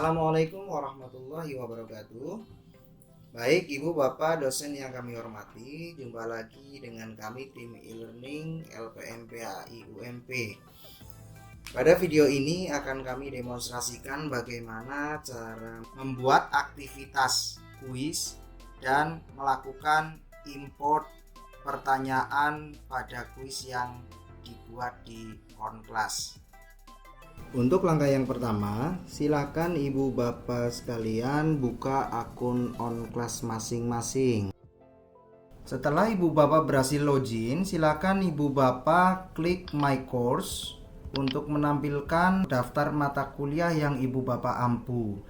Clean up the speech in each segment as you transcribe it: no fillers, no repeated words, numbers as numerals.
Assalamualaikum warahmatullahi wabarakatuh. Baik Ibu Bapak dosen yang kami hormati, jumpa lagi dengan kami tim e-learning LPMPAI UMP. Pada video ini akan kami demonstrasikan bagaimana cara membuat aktivitas kuis dan melakukan import pertanyaan pada kuis yang dibuat di OnClass. Untuk langkah yang pertama, silakan Ibu Bapak sekalian buka akun OnClass masing-masing. Setelah Ibu Bapak berhasil login, silakan Ibu Bapak klik My Course untuk menampilkan daftar mata kuliah yang Ibu Bapak ampu.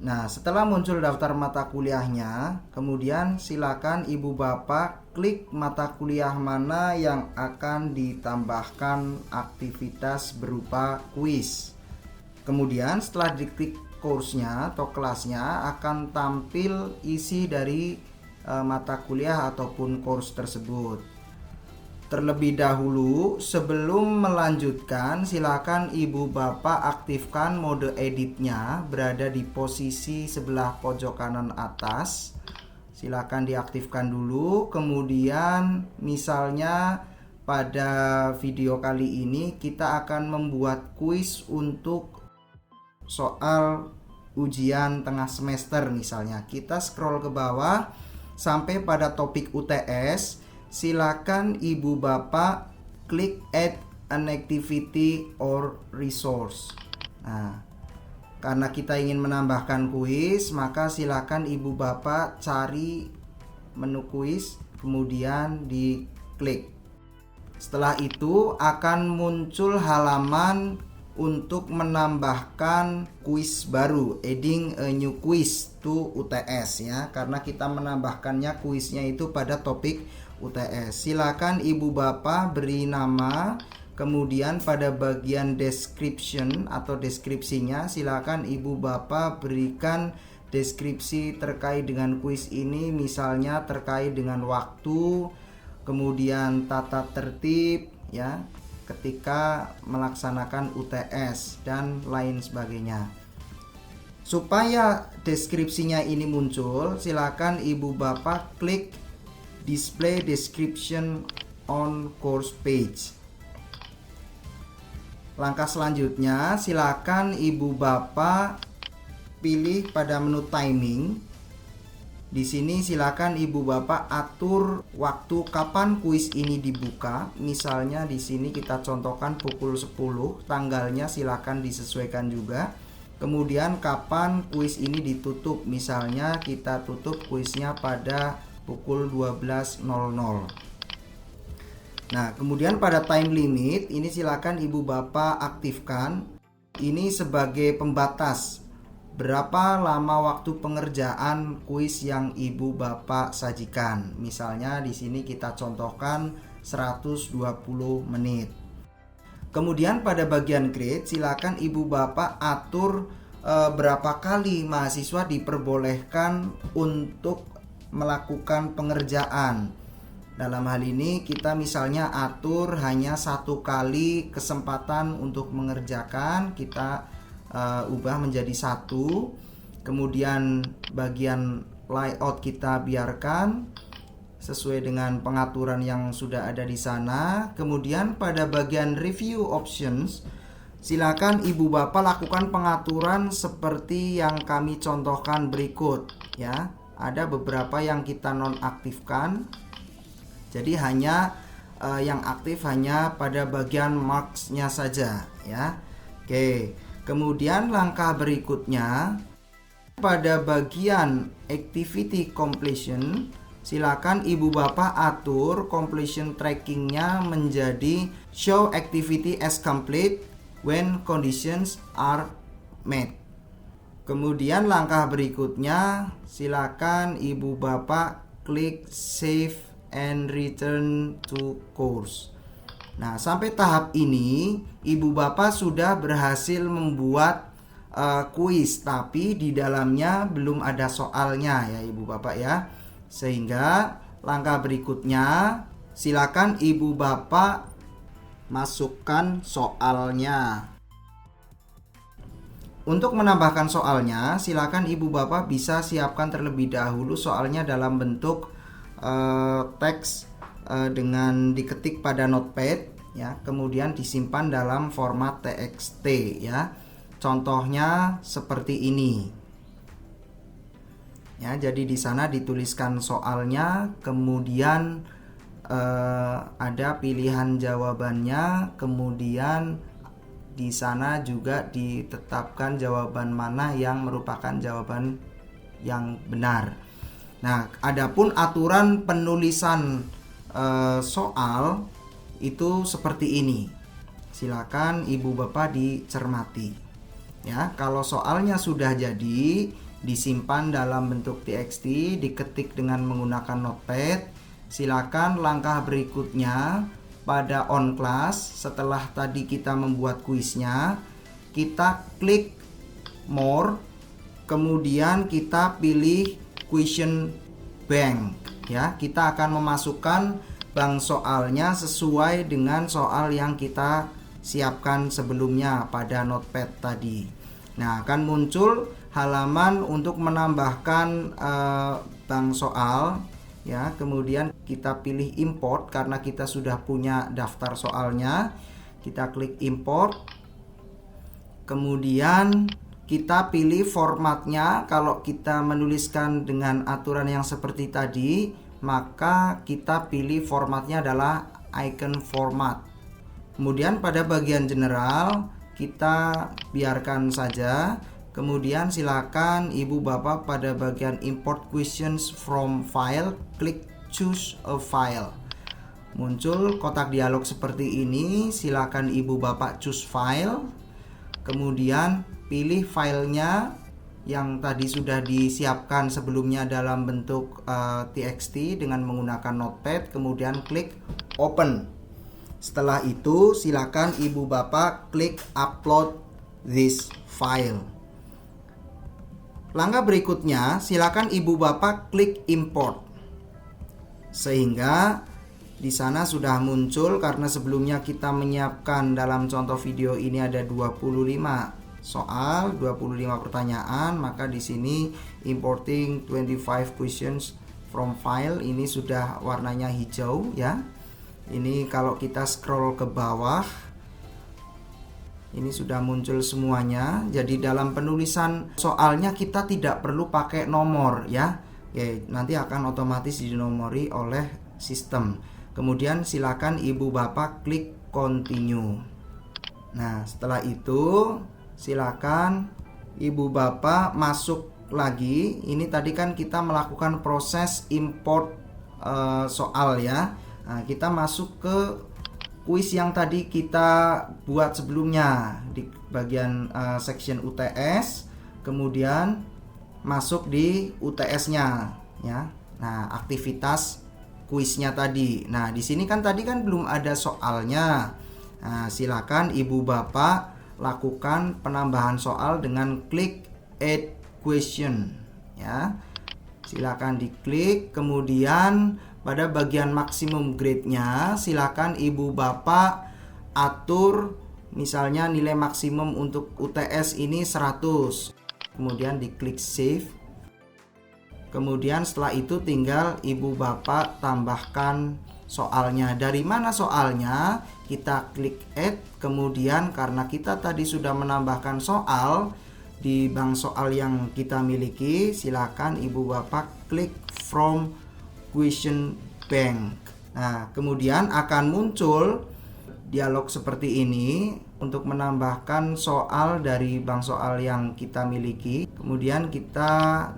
Nah, setelah muncul daftar mata kuliahnya, kemudian silakan Ibu Bapak klik mata kuliah mana yang akan ditambahkan aktivitas berupa kuis. Kemudian setelah diklik course-nya atau kelasnya, akan tampil isi dari mata kuliah ataupun course tersebut. Terlebih dahulu, sebelum melanjutkan, silakan Ibu Bapak aktifkan mode editnya berada di posisi sebelah pojok kanan atas. Silakan diaktifkan dulu. Kemudian misalnya pada video kali ini kita akan membuat kuis untuk soal ujian tengah semester misalnya. Kita scroll ke bawah sampai pada topik UTS. Silakan Ibu Bapak klik add an activity or resource. Nah, karena kita ingin menambahkan kuis, maka silakan Ibu Bapak cari menu kuis, kemudian diklik. Setelah itu akan muncul halaman untuk menambahkan kuis baru, adding a new quiz to UTS ya, karena kita menambahkannya kuisnya itu pada topik UTS. Silakan Ibu Bapak beri nama, kemudian pada bagian description atau deskripsinya silakan Ibu Bapak berikan deskripsi terkait dengan kuis ini, misalnya terkait dengan waktu, kemudian tata tertib ya ketika melaksanakan UTS dan lain sebagainya. Supaya deskripsinya ini muncul, silakan Ibu Bapak klik display description on course page. Langkah selanjutnya, silakan Ibu Bapak pilih pada menu timing. Di sini silakan Ibu Bapak atur waktu kapan kuis ini dibuka. Misalnya di sini kita contohkan pukul 10, tanggalnya silakan disesuaikan juga. Kemudian kapan kuis ini ditutup, misalnya kita tutup kuisnya pada pukul 12.00. Nah, kemudian pada time limit ini silakan Ibu Bapak aktifkan. Ini sebagai pembatas berapa lama waktu pengerjaan kuis yang Ibu Bapak sajikan. Misalnya di sini kita contohkan 120 menit. Kemudian pada bagian grade silakan Ibu Bapak atur berapa kali mahasiswa diperbolehkan untuk melakukan pengerjaan. Dalam hal ini kita misalnya atur hanya 1 kali kesempatan untuk mengerjakan, kita ubah menjadi 1. Kemudian bagian layout kita biarkan sesuai dengan pengaturan yang sudah ada di sana. Kemudian pada bagian review options silakan Ibu Bapak lakukan pengaturan seperti yang kami contohkan berikut ya. Ada beberapa yang kita nonaktifkan. Jadi hanya yang aktif hanya pada bagian marks-nya saja ya. Oke. Kemudian langkah berikutnya pada bagian activity completion silakan Ibu Bapak atur completion trackingnya menjadi show activity as complete when conditions are met. Kemudian langkah berikutnya silakan Ibu Bapak klik save and return to course. Nah, sampai tahap ini Ibu Bapak sudah berhasil membuat kuis, tapi di dalamnya belum ada soalnya ya Ibu Bapak ya. Sehingga langkah berikutnya silakan Ibu Bapak masukkan soalnya. Untuk menambahkan soalnya, silakan Ibu Bapak bisa siapkan terlebih dahulu soalnya dalam bentuk teks dengan diketik pada notepad ya, kemudian disimpan dalam format TXT ya. Contohnya seperti ini. Ya, jadi di sana dituliskan soalnya, kemudian ada pilihan jawabannya, kemudian di sana juga ditetapkan jawaban mana yang merupakan jawaban yang benar. Nah, adapun aturan penulisan soal itu seperti ini. Silakan Ibu Bapak dicermati. Ya, kalau soalnya sudah jadi, disimpan dalam bentuk TXT, diketik dengan menggunakan notepad. Silakan langkah berikutnya pada on class, setelah tadi kita membuat kuisnya, kita klik more, kemudian kita pilih question bank ya. Kita akan memasukkan bank soalnya sesuai dengan soal yang kita siapkan sebelumnya pada notepad tadi. Nah, akan muncul halaman untuk menambahkan bank soal ya. Kemudian kita pilih import karena kita sudah punya daftar soalnya. Kita klik import. Kemudian kita pilih formatnya. Kalau kita menuliskan dengan aturan yang seperti tadi, maka kita pilih formatnya adalah icon format. Kemudian pada bagian general kita biarkan saja. Kemudian silakan Ibu Bapak pada bagian import questions from file, klik choose a file. Muncul kotak dialog seperti ini. Silakan Ibu Bapak choose file. Kemudian pilih filenya yang tadi sudah disiapkan sebelumnya dalam bentuk TXT dengan menggunakan notepad. Kemudian klik open. Setelah itu silakan Ibu Bapak klik upload this file. Langkah berikutnya, silakan Ibu Bapak klik import. Sehingga di sana sudah muncul, karena sebelumnya kita menyiapkan dalam contoh video ini ada 25 soal, 25 pertanyaan, maka di sini importing 25 questions from file ini sudah warnanya hijau ya. Ini kalau kita scroll ke bawah, ini sudah muncul semuanya. Jadi dalam penulisan soalnya kita tidak perlu pakai nomor ya. Oke, nanti akan otomatis dinomori oleh sistem. Kemudian silakan Ibu Bapak klik continue. Nah, setelah itu silakan Ibu Bapak masuk lagi. Ini tadi kan kita melakukan proses import soal ya. Nah, kita masuk ke kuis yang tadi kita buat sebelumnya di bagian section UTS, kemudian masuk di UTS-nya ya. Nah, aktivitas kuisnya tadi. Nah, di sini kan tadi kan belum ada soalnya. Nah, silakan Ibu Bapak lakukan penambahan soal dengan klik add question ya. Silakan diklik, kemudian pada bagian maksimum grade-nya silakan Ibu Bapak atur, misalnya nilai maksimum untuk UTS ini 100. Kemudian diklik save. Kemudian setelah itu tinggal Ibu Bapak tambahkan soalnya. Dari mana soalnya? Kita klik add. Kemudian karena kita tadi sudah menambahkan soal di bank soal yang kita miliki, silakan Ibu Bapak klik from question bank. Nah, kemudian akan muncul dialog seperti ini untuk menambahkan soal dari bank soal yang kita miliki. Kemudian kita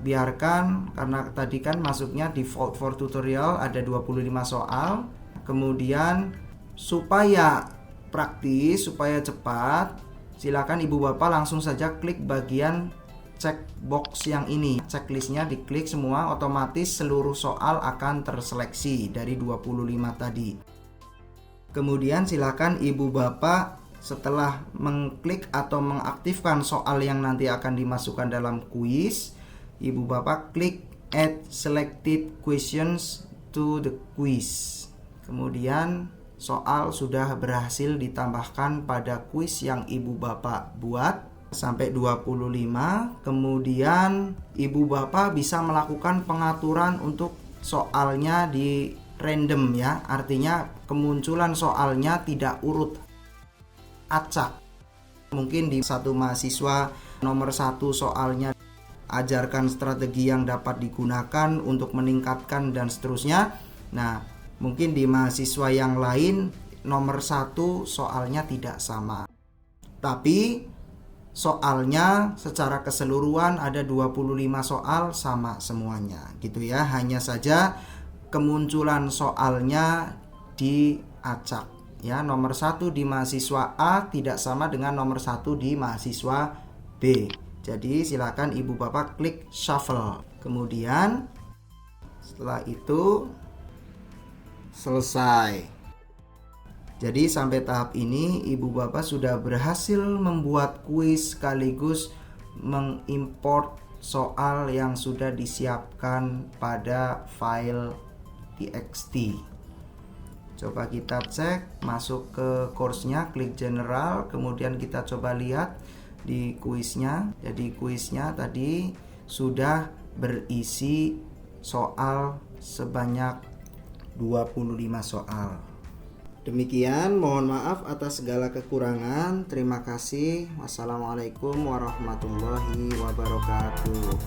biarkan, karena tadi kan masuknya default for tutorial ada 25 soal. Kemudian supaya praktis, supaya cepat, silakan Ibu Bapak langsung saja klik bagian checkbox yang ini. Checklistnya diklik semua, otomatis seluruh soal akan terseleksi dari 25 tadi. Kemudian silakan Ibu Bapak setelah mengklik atau mengaktifkan soal yang nanti akan dimasukkan dalam kuis, Ibu Bapak klik add selected questions to the quiz. Kemudian soal sudah berhasil ditambahkan pada kuis yang Ibu Bapak buat. sampai 25. Kemudian ibu bapak bisa melakukan pengaturan untuk soalnya di random ya, artinya kemunculan soalnya tidak urut, acak. Mungkin di satu mahasiswa nomor 1 soalnya ajarkan strategi yang dapat digunakan untuk meningkatkan dan seterusnya. Nah, mungkin di mahasiswa yang lain nomor 1 soalnya tidak sama, tapi soalnya secara keseluruhan ada 25 soal sama semuanya gitu ya. Hanya saja kemunculan soalnya diacak ya. Nomor 1 di mahasiswa A tidak sama dengan nomor 1 di mahasiswa B. Jadi silakan ibu bapak klik shuffle. Kemudian setelah itu selesai. Jadi sampai tahap ini ibu bapak sudah berhasil membuat kuis sekaligus mengimport soal yang sudah disiapkan pada file txt. Coba kita cek, masuk ke course-nya, klik general, kemudian kita coba lihat di kuisnya. Jadi kuisnya tadi sudah berisi soal sebanyak 25 soal. Demikian, mohon maaf atas segala kekurangan. Terima kasih. Wassalamualaikum warahmatullahi wabarakatuh.